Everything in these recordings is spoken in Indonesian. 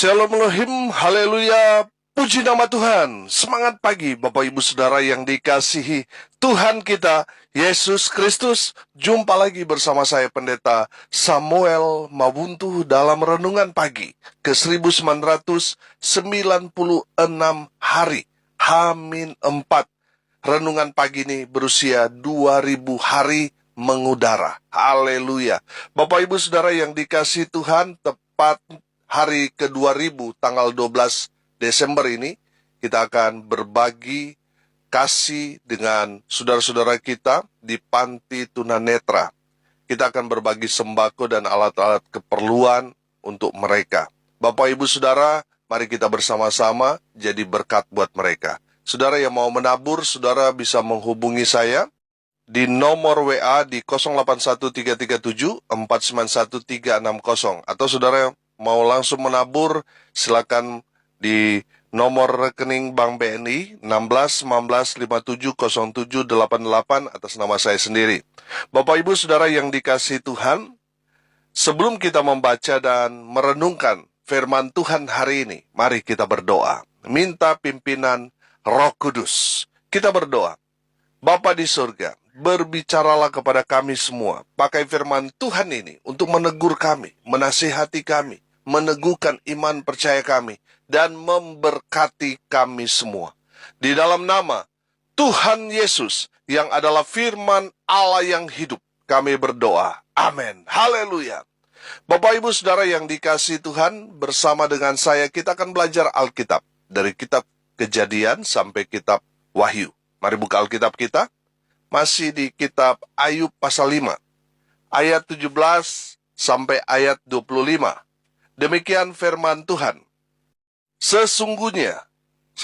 Shalom Elohim, haleluya, puji nama Tuhan. Semangat pagi Bapak Ibu Saudara yang dikasihi Tuhan kita, Yesus Kristus. Jumpa lagi bersama saya Pendeta Samuel Mabuntu dalam Renungan Pagi ke 1996 hari, H-4. Renungan pagi ini berusia 2000 hari mengudara. Haleluya. Bapak Ibu Saudara yang dikasihi Tuhan, tepat hari ke-2000 tanggal 12 Desember ini kita akan berbagi kasih dengan saudara-saudara kita di Panti Tunanetra. Kita akan berbagi sembako dan alat-alat keperluan untuk mereka. Bapak Ibu Saudara, mari kita bersama-sama jadi berkat buat mereka. Saudara yang mau menabur, saudara bisa menghubungi saya di nomor WA di 081337491360, atau saudara mau langsung menabur, silakan di nomor rekening Bank BNI 1619570788 atas nama saya sendiri. Bapak Ibu Saudara yang dikasihi Tuhan, sebelum kita membaca dan merenungkan firman Tuhan hari ini, mari kita berdoa. Minta pimpinan Roh Kudus. Kita berdoa. Bapa di surga, berbicaralah kepada kami semua. Pakai firman Tuhan ini untuk menegur kami, menasihati kami, meneguhkan iman percaya kami, dan memberkati kami semua. Di dalam nama Tuhan Yesus yang adalah firman Allah yang hidup, kami berdoa. Amin. Haleluya. Bapak Ibu Saudara yang dikasihi Tuhan, bersama dengan saya kita akan belajar Alkitab. Dari kitab Kejadian sampai kitab Wahyu. Mari buka Alkitab kita. Masih di kitab Ayub pasal 5. Ayat 17 sampai ayat 25. Demikian firman Tuhan. Sesungguhnya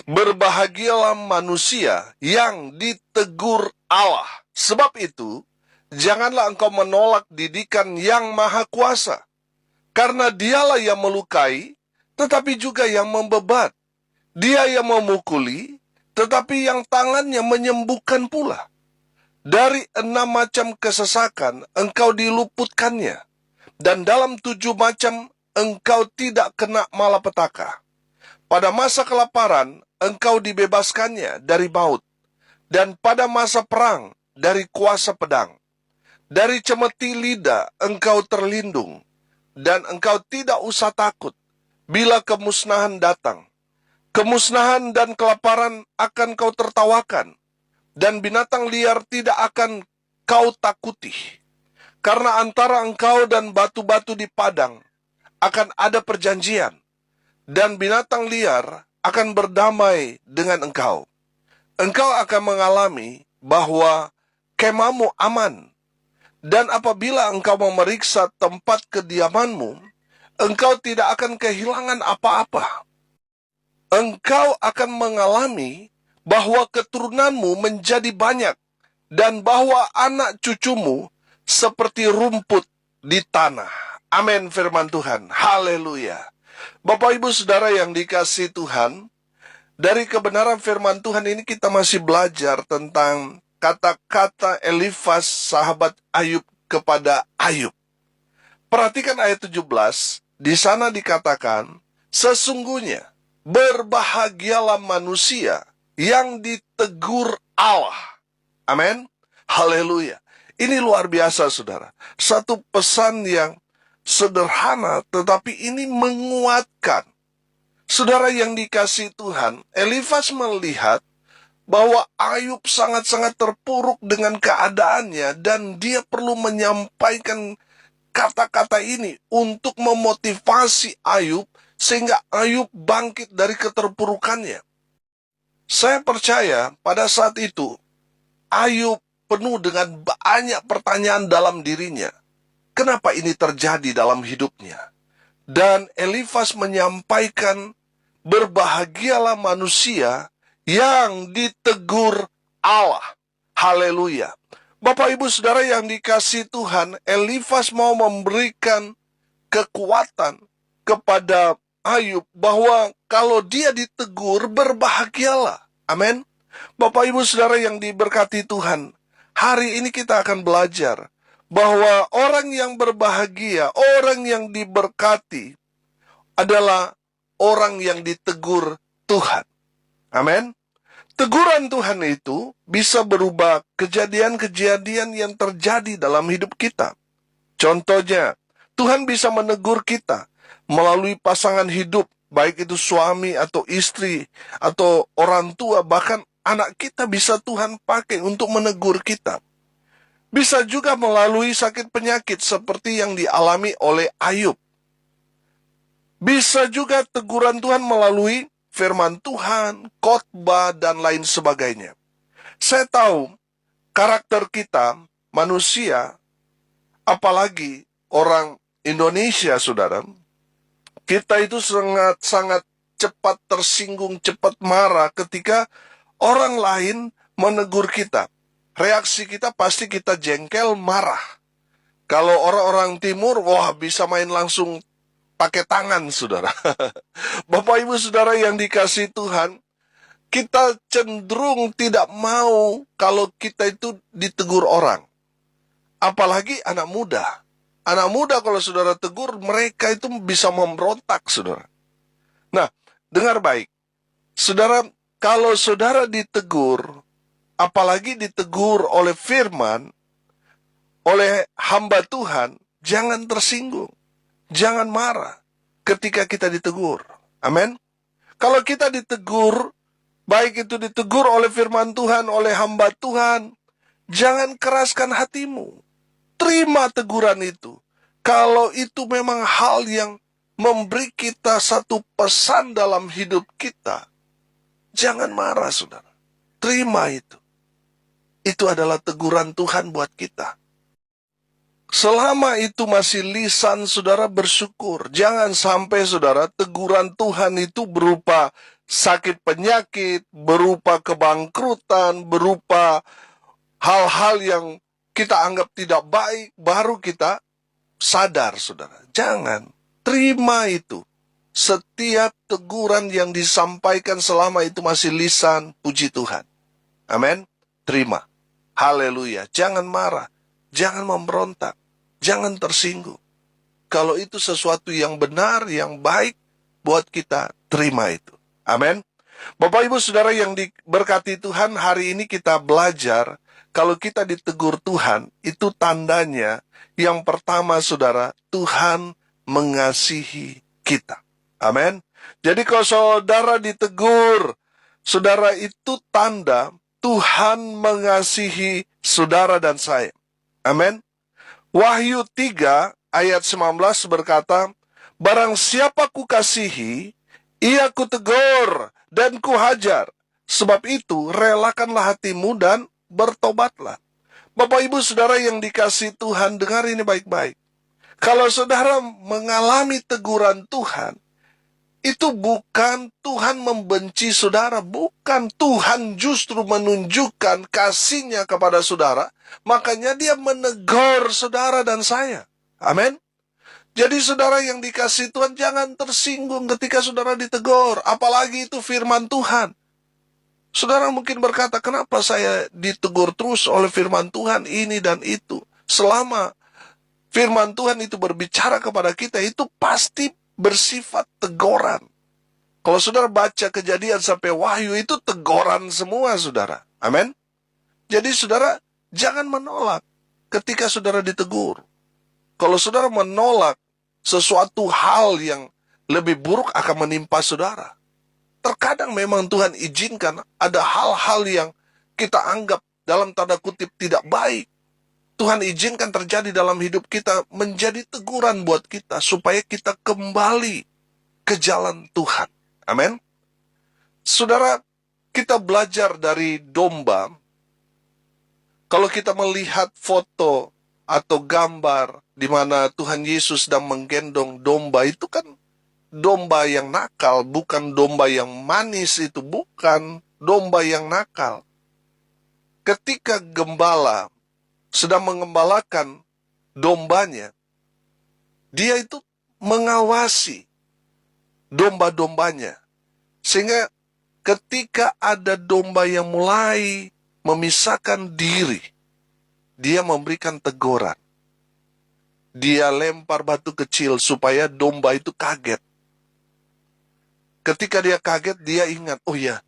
berbahagialah manusia yang ditegur Allah. Sebab itu, janganlah engkau menolak didikan yang maha kuasa. Karena dialah yang melukai, tetapi juga yang membebat. Dia yang memukuli, tetapi yang tangannya menyembuhkan pula. Dari 6 macam kesesakan engkau diluputkannya, dan dalam 7 macam engkau tidak kena malapetaka. Pada masa kelaparan, engkau dibebaskannya dari maut, dan pada masa perang, dari kuasa pedang. Dari cemeti lidah, engkau terlindung, dan engkau tidak usah takut bila kemusnahan datang. Kemusnahan dan kelaparan akan kau tertawakan, dan binatang liar tidak akan kau takuti. Karena antara engkau dan batu-batu di padang akan ada perjanjian, dan binatang liar akan berdamai dengan engkau. Engkau akan mengalami bahwa kemahmu aman, dan apabila engkau memeriksa tempat kediamanmu, engkau tidak akan kehilangan apa-apa. Engkau akan mengalami bahwa keturunanmu menjadi banyak, dan bahwa anak cucumu seperti rumput di tanah. Amin firman Tuhan. Haleluya. Bapak Ibu Saudara yang dikasihi Tuhan, dari kebenaran firman Tuhan ini kita masih belajar tentang kata-kata Elifas sahabat Ayub kepada Ayub. Perhatikan ayat 17, di sana dikatakan, sesungguhnya berbahagialah manusia yang ditegur Allah. Amin. Haleluya. Ini luar biasa saudara. Satu pesan yang sederhana tetapi ini menguatkan. Saudara yang dikasihi Tuhan, Elifas melihat bahwa Ayub sangat-sangat terpuruk dengan keadaannya, dan dia perlu menyampaikan kata-kata ini untuk memotivasi Ayub sehingga Ayub bangkit dari keterpurukannya. Saya percaya pada saat itu Ayub penuh dengan banyak pertanyaan dalam dirinya. Kenapa ini terjadi dalam hidupnya? Dan Elifas menyampaikan, berbahagialah manusia yang ditegur Allah. Haleluya. Bapak Ibu Saudara yang dikasihi Tuhan, Elifas mau memberikan kekuatan kepada Ayub bahwa kalau dia ditegur, berbahagialah. Amin. Bapak Ibu Saudara yang diberkati Tuhan, hari ini kita akan belajar bahwa orang yang berbahagia, orang yang diberkati adalah orang yang ditegur Tuhan. Amin. Teguran Tuhan itu bisa berubah kejadian-kejadian yang terjadi dalam hidup kita. Contohnya, Tuhan bisa menegur kita melalui pasangan hidup, baik itu suami atau istri, atau orang tua, bahkan anak kita bisa Tuhan pakai untuk menegur kita. Bisa juga melalui sakit penyakit seperti yang dialami oleh Ayub. Bisa juga teguran Tuhan melalui firman Tuhan, khotbah, dan lain sebagainya. Saya tahu karakter kita, manusia, apalagi orang Indonesia, saudara, kita itu sangat cepat tersinggung, cepat marah ketika orang lain menegur kita. Reaksi kita pasti kita jengkel, marah. Kalau orang-orang timur, wah bisa main langsung pakai tangan, saudara. Bapak Ibu Saudara yang dikasihi Tuhan, kita cenderung tidak mau kalau kita itu ditegur orang. Apalagi anak muda. Anak muda kalau saudara tegur, mereka itu bisa memberontak, saudara. Nah, dengar baik. Saudara, kalau saudara ditegur, apalagi ditegur oleh firman, oleh hamba Tuhan, jangan tersinggung. Jangan marah ketika kita ditegur. Amin. Kalau kita ditegur, baik itu ditegur oleh firman Tuhan, oleh hamba Tuhan, jangan keraskan hatimu. Terima teguran itu. Kalau itu memang hal yang memberi kita satu pesan dalam hidup kita, jangan marah, saudara. Terima itu. Itu adalah teguran Tuhan buat kita. Selama itu masih lisan, saudara bersyukur. Jangan sampai, saudara, teguran Tuhan itu berupa sakit penyakit, berupa kebangkrutan, berupa hal-hal yang kita anggap tidak baik, baru kita sadar, saudara. Jangan. Terima itu. Setiap teguran yang disampaikan selama itu masih lisan, puji Tuhan. Amin. Terima. Haleluya. Jangan marah. Jangan memberontak, jangan tersinggung. Kalau itu sesuatu yang benar, yang baik buat kita, terima itu. Amin. Bapak Ibu Saudara yang diberkati Tuhan, hari ini kita belajar, kalau kita ditegur Tuhan, itu tandanya, yang pertama saudara, Tuhan mengasihi kita. Amin. Jadi kalau saudara ditegur, saudara itu tanda Tuhan mengasihi saudara dan saya. Amin. Wahyu 3 ayat 19 berkata, barang siapa kukasihi, ia kutegur dan kuhajar. Sebab itu relakanlah hatimu dan bertobatlah. Bapak Ibu Saudara yang dikasihi Tuhan, dengar ini baik-baik. Kalau saudara mengalami teguran Tuhan, itu bukan Tuhan membenci saudara, bukan. Tuhan justru menunjukkan kasih-Nya kepada saudara, makanya Dia menegur saudara dan saya. Amin. Jadi saudara yang dikasihi Tuhan, jangan tersinggung ketika saudara ditegur, apalagi itu firman Tuhan. Saudara mungkin berkata, kenapa saya ditegur terus oleh firman Tuhan ini dan itu? Selama firman Tuhan itu berbicara kepada kita, itu pasti bersifat teguran. Kalau saudara baca Kejadian sampai Wahyu, itu teguran semua, saudara. Amin. Jadi saudara jangan menolak ketika saudara ditegur. Kalau saudara menolak, sesuatu hal yang lebih buruk akan menimpa saudara. Terkadang memang Tuhan izinkan ada hal-hal yang kita anggap dalam tanda kutip tidak baik. Tuhan izinkan terjadi dalam hidup kita, menjadi teguran buat kita, supaya kita kembali ke jalan Tuhan. Amin. Saudara, kita belajar dari domba. Kalau kita melihat foto atau gambar di mana Tuhan Yesus sedang menggendong domba, itu kan domba yang nakal, bukan domba yang manis, itu bukan domba yang nakal. Ketika gembala sedang mengembalakan dombanya, dia itu mengawasi domba-dombanya. Sehingga ketika ada domba yang mulai memisahkan diri, dia memberikan teguran. Dia lempar batu kecil supaya domba itu kaget. Ketika dia kaget, dia ingat, oh ya,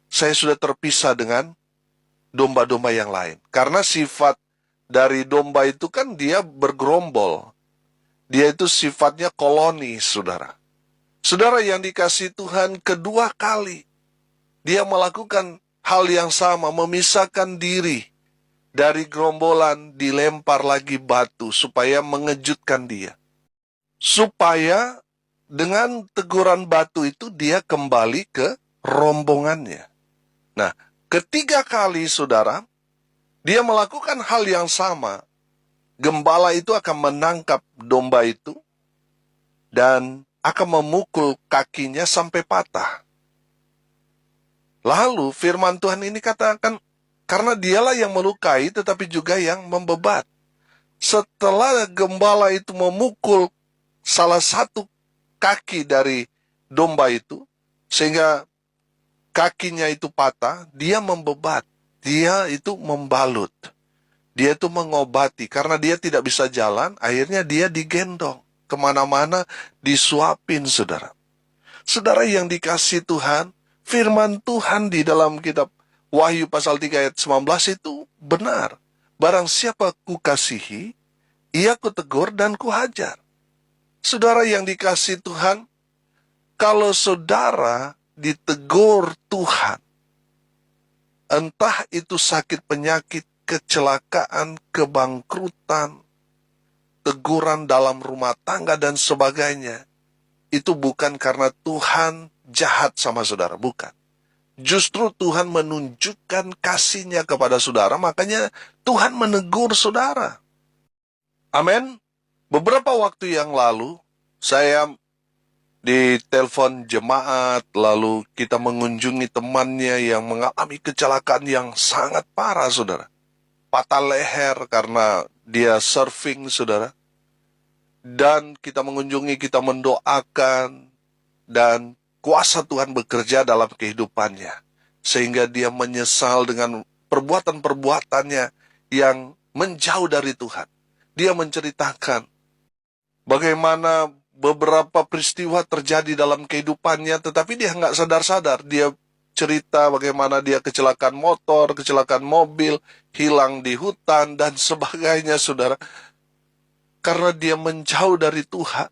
saya sudah terpisah dengan domba-domba yang lain. Karena sifat dari domba itu kan dia bergerombol. Dia itu sifatnya koloni, saudara. Saudara yang dikasihi Tuhan, kedua kali dia melakukan hal yang sama, memisahkan diri dari gerombolan, dilempar lagi batu supaya mengejutkan dia. Supaya dengan teguran batu itu dia kembali ke rombongannya. Nah, ketiga kali saudara, dia melakukan hal yang sama. Gembala itu akan menangkap domba itu dan akan memukul kakinya sampai patah. Lalu firman Tuhan ini katakan, karena dialah yang melukai tetapi juga yang membebat. Setelah gembala itu memukul salah satu kaki dari domba itu, sehingga kakinya itu patah, dia membebat. Dia itu membalut. Dia itu mengobati. Karena dia tidak bisa jalan, akhirnya dia digendong. Kemana-mana disuapin, saudara. Saudara yang dikasihi Tuhan, firman Tuhan di dalam kitab Wahyu pasal 3 ayat 19 itu benar. Barang siapa kukasihi, ia kutegur dan kuhajar. Saudara yang dikasihi Tuhan, kalau saudara ditegur Tuhan, entah itu sakit penyakit, kecelakaan, kebangkrutan, teguran dalam rumah tangga dan sebagainya, itu bukan karena Tuhan jahat sama saudara, bukan. Justru Tuhan menunjukkan kasih-Nya kepada saudara, makanya Tuhan menegur saudara. Amin. Beberapa waktu yang lalu, saya ditelepon jemaat, lalu kita mengunjungi temannya yang mengalami kecelakaan yang sangat parah, saudara. Patah leher karena dia surfing, saudara. Dan kita mengunjungi, kita mendoakan, dan kuasa Tuhan bekerja dalam kehidupannya. Sehingga dia menyesal dengan perbuatan-perbuatannya yang menjauh dari Tuhan. Dia menceritakan bagaimana beberapa peristiwa terjadi dalam kehidupannya, tetapi dia nggak sadar-sadar. Dia cerita bagaimana dia kecelakaan motor, kecelakaan mobil, hilang di hutan, dan sebagainya, saudara. Karena dia menjauh dari Tuhan.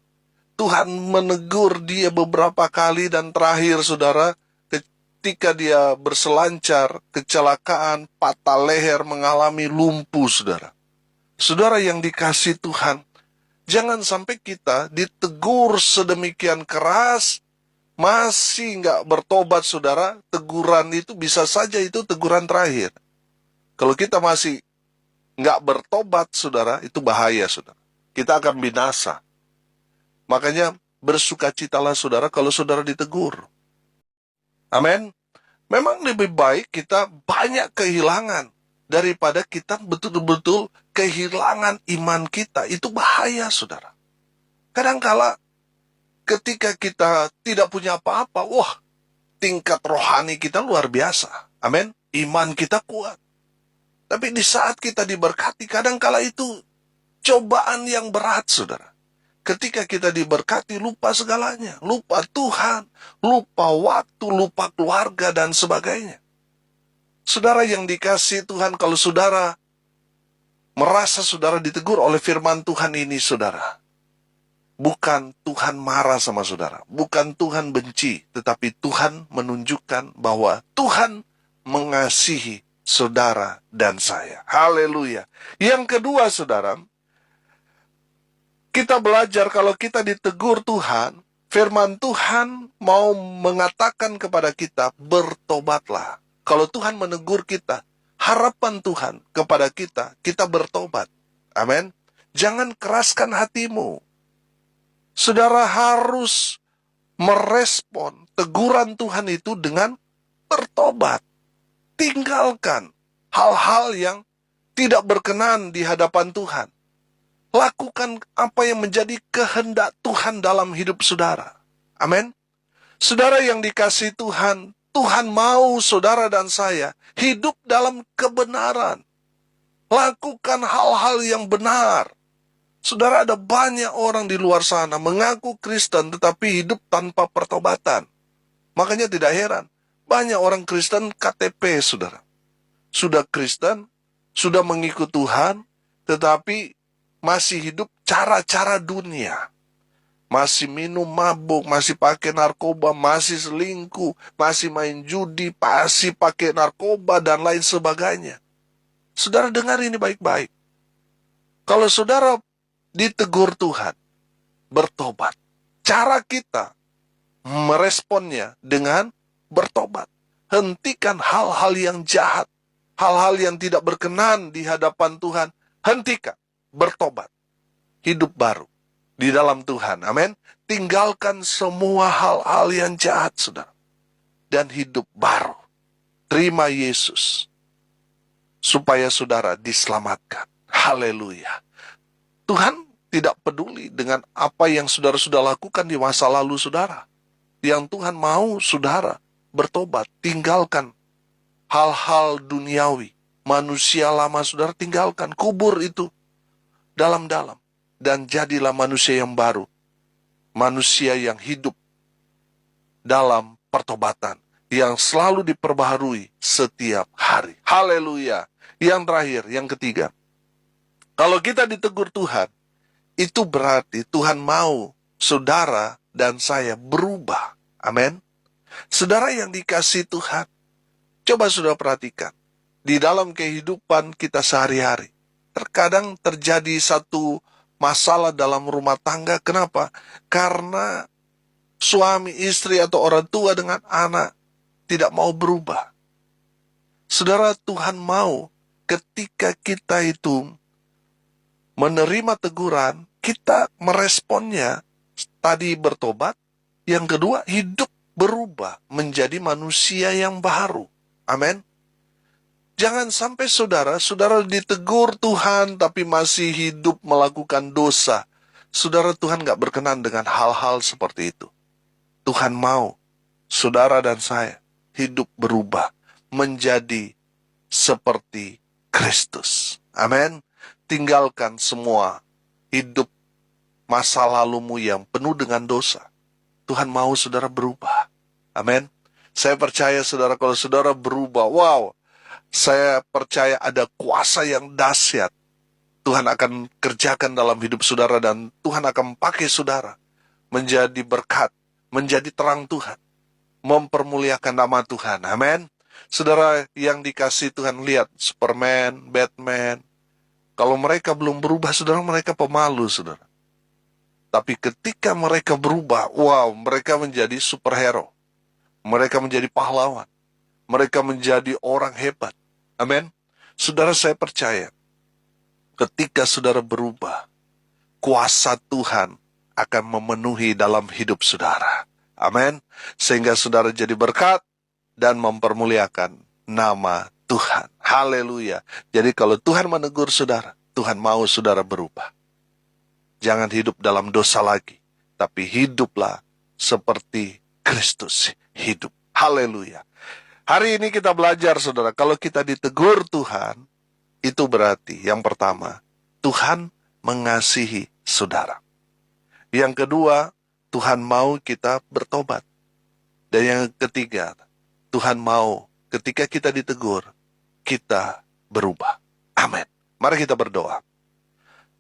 Tuhan menegur dia beberapa kali, dan terakhir, saudara, ketika dia berselancar, kecelakaan, patah leher, mengalami lumpuh, saudara. Saudara yang dikasihi Tuhan, jangan sampai kita ditegur sedemikian keras, masih nggak bertobat, saudara. Teguran itu bisa saja itu teguran terakhir. Kalau kita masih nggak bertobat, saudara, itu bahaya, saudara. Kita akan binasa. Makanya bersukacitalah, saudara, kalau saudara ditegur. Amin. Memang lebih baik kita banyak kehilangan daripada kita betul-betul kehilangan iman kita. Itu bahaya, saudara. Kadangkala ketika kita tidak punya apa-apa, wah, tingkat rohani kita luar biasa. Amin. Iman kita kuat. Tapi di saat kita diberkati, kadangkala itu cobaan yang berat, saudara. Ketika kita diberkati, lupa segalanya. Lupa Tuhan, lupa waktu, lupa keluarga, dan sebagainya. Saudara yang dikasihi Tuhan, kalau saudara merasa saudara ditegur oleh firman Tuhan ini, saudara, bukan Tuhan marah sama saudara, bukan Tuhan benci, tetapi Tuhan menunjukkan bahwa Tuhan mengasihi saudara dan saya. Haleluya. Yang kedua, saudara, kita belajar kalau kita ditegur Tuhan, firman Tuhan mau mengatakan kepada kita, bertobatlah. Kalau Tuhan menegur kita, harapan Tuhan kepada kita, kita bertobat. Amin. Jangan keraskan hatimu. Saudara harus merespon teguran Tuhan itu dengan bertobat. Tinggalkan hal-hal yang tidak berkenan di hadapan Tuhan. Lakukan apa yang menjadi kehendak Tuhan dalam hidup saudara. Amin. Saudara yang dikasihi Tuhan, Tuhan mau saudara dan saya hidup dalam kebenaran. Lakukan hal-hal yang benar. Saudara, ada banyak orang di luar sana mengaku Kristen tetapi hidup tanpa pertobatan. Makanya tidak heran, banyak orang Kristen KTP, saudara. Sudah Kristen, sudah mengikut Tuhan, tetapi masih hidup cara-cara dunia. Masih minum mabuk, masih pakai narkoba, masih selingkuh, masih main judi, masih pakai narkoba, dan lain sebagainya. Saudara dengar ini baik-baik. Kalau saudara ditegur Tuhan, bertobat. Cara kita meresponnya dengan bertobat. Hentikan hal-hal yang jahat, hal-hal yang tidak berkenan di hadapan Tuhan. Hentikan, bertobat. Hidup baru di dalam Tuhan. Amin. Tinggalkan semua hal-hal yang jahat, saudara. Dan hidup baru. Terima Yesus. Supaya saudara diselamatkan. Haleluya. Tuhan tidak peduli dengan apa yang saudara sudah lakukan di masa lalu saudara. Yang Tuhan mau saudara bertobat. Tinggalkan hal-hal duniawi. Manusia lama saudara tinggalkan. Kubur itu dalam-dalam. Dan jadilah manusia yang baru. Manusia yang hidup dalam pertobatan. Yang selalu diperbaharui setiap hari. Haleluya. Yang terakhir, yang ketiga. Kalau kita ditegur Tuhan, itu berarti Tuhan mau saudara dan saya berubah. Amin. Saudara yang dikasihi Tuhan, coba saudara perhatikan. Di dalam kehidupan kita sehari-hari, terkadang terjadi satu masalah dalam rumah tangga. Kenapa? Karena suami, istri, atau orang tua dengan anak tidak mau berubah. Saudara, Tuhan mau ketika kita itu menerima teguran, kita meresponnya. Tadi bertobat, yang kedua hidup berubah menjadi manusia yang baru. Amin. Jangan sampai saudara ditegur Tuhan tapi masih hidup melakukan dosa. Saudara, Tuhan gak berkenan dengan hal-hal seperti itu. Tuhan mau saudara dan saya hidup berubah menjadi seperti Kristus. Amin. Tinggalkan semua hidup masa lalumu yang penuh dengan dosa. Tuhan mau saudara berubah. Amin. Saya percaya saudara, kalau saudara berubah, wow, saya percaya ada kuasa yang dahsyat. Tuhan akan kerjakan dalam hidup saudara dan Tuhan akan pakai saudara menjadi berkat, menjadi terang Tuhan, mempermuliakan nama Tuhan. Amin. Saudara yang dikasih Tuhan, lihat Superman, Batman. Kalau mereka belum berubah, saudara, mereka pemalu, saudara. Tapi ketika mereka berubah, wow, mereka menjadi superhero. Mereka menjadi pahlawan. Mereka menjadi orang hebat. Amin. Saudara, saya percaya, ketika saudara berubah, kuasa Tuhan akan memenuhi dalam hidup saudara. Amin. Sehingga saudara jadi berkat dan mempermuliakan nama Tuhan. Haleluya. Jadi kalau Tuhan menegur saudara, Tuhan mau saudara berubah. Jangan hidup dalam dosa lagi, tapi hiduplah seperti Kristus hidup. Haleluya. Hari ini kita belajar, saudara, kalau kita ditegur Tuhan, itu berarti yang pertama, Tuhan mengasihi saudara. Yang kedua, Tuhan mau kita bertobat. Dan yang ketiga, Tuhan mau ketika kita ditegur, kita berubah. Amin. Mari kita berdoa.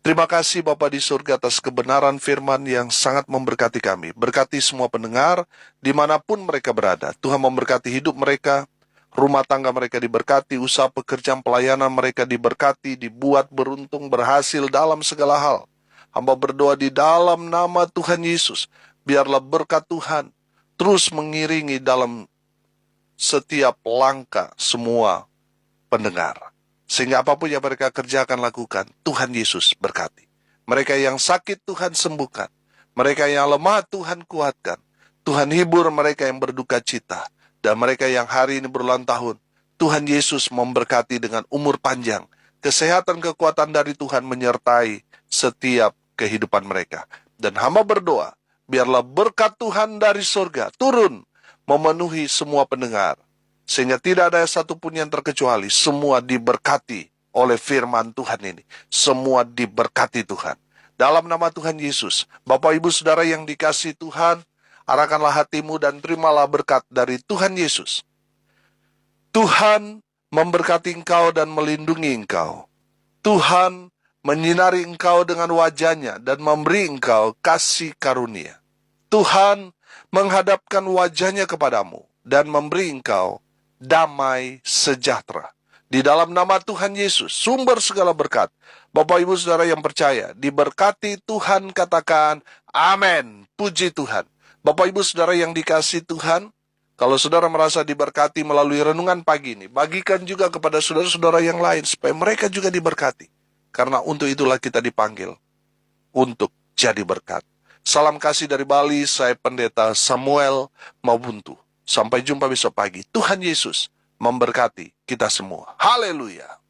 Terima kasih Bapa di surga atas kebenaran firman yang sangat memberkati kami. Berkati semua pendengar dimanapun mereka berada. Tuhan memberkati hidup mereka, rumah tangga mereka diberkati, usaha pekerjaan pelayanan mereka diberkati, dibuat beruntung, berhasil dalam segala hal. Hamba berdoa di dalam nama Tuhan Yesus. Biarlah berkat Tuhan terus mengiringi dalam setiap langkah semua pendengar. Sehingga apapun yang mereka kerjakan, lakukan, Tuhan Yesus berkati. Mereka yang sakit Tuhan sembuhkan. Mereka yang lemah Tuhan kuatkan. Tuhan hibur mereka yang berduka cita. Dan mereka yang hari ini berulang tahun, Tuhan Yesus memberkati dengan umur panjang. Kesehatan, kekuatan dari Tuhan menyertai setiap kehidupan mereka. Dan hamba berdoa, biarlah berkat Tuhan dari surga turun memenuhi semua pendengar. Sehingga tidak ada satupun yang terkecuali. Semua diberkati oleh firman Tuhan ini. Semua diberkati Tuhan. Dalam nama Tuhan Yesus, Bapak Ibu Saudara yang dikasihi Tuhan, arahkanlah hatimu dan terimalah berkat dari Tuhan Yesus. Tuhan memberkati engkau dan melindungi engkau. Tuhan menyinari engkau dengan wajah-Nya dan memberi engkau kasih karunia. Tuhan menghadapkan wajah-Nya kepadamu dan memberi engkau damai sejahtera. Di dalam nama Tuhan Yesus, sumber segala berkat, Bapak Ibu Saudara yang percaya, diberkati Tuhan, katakan amin. Puji Tuhan. Bapak Ibu Saudara yang dikasihi Tuhan, kalau saudara merasa diberkati melalui renungan pagi ini, bagikan juga kepada saudara-saudara yang lain supaya mereka juga diberkati. Karena untuk itulah kita dipanggil untuk jadi berkat. Salam kasih dari Bali, saya Pendeta Samuel Mabuntu. Sampai jumpa besok pagi. Tuhan Yesus memberkati kita semua. Haleluya.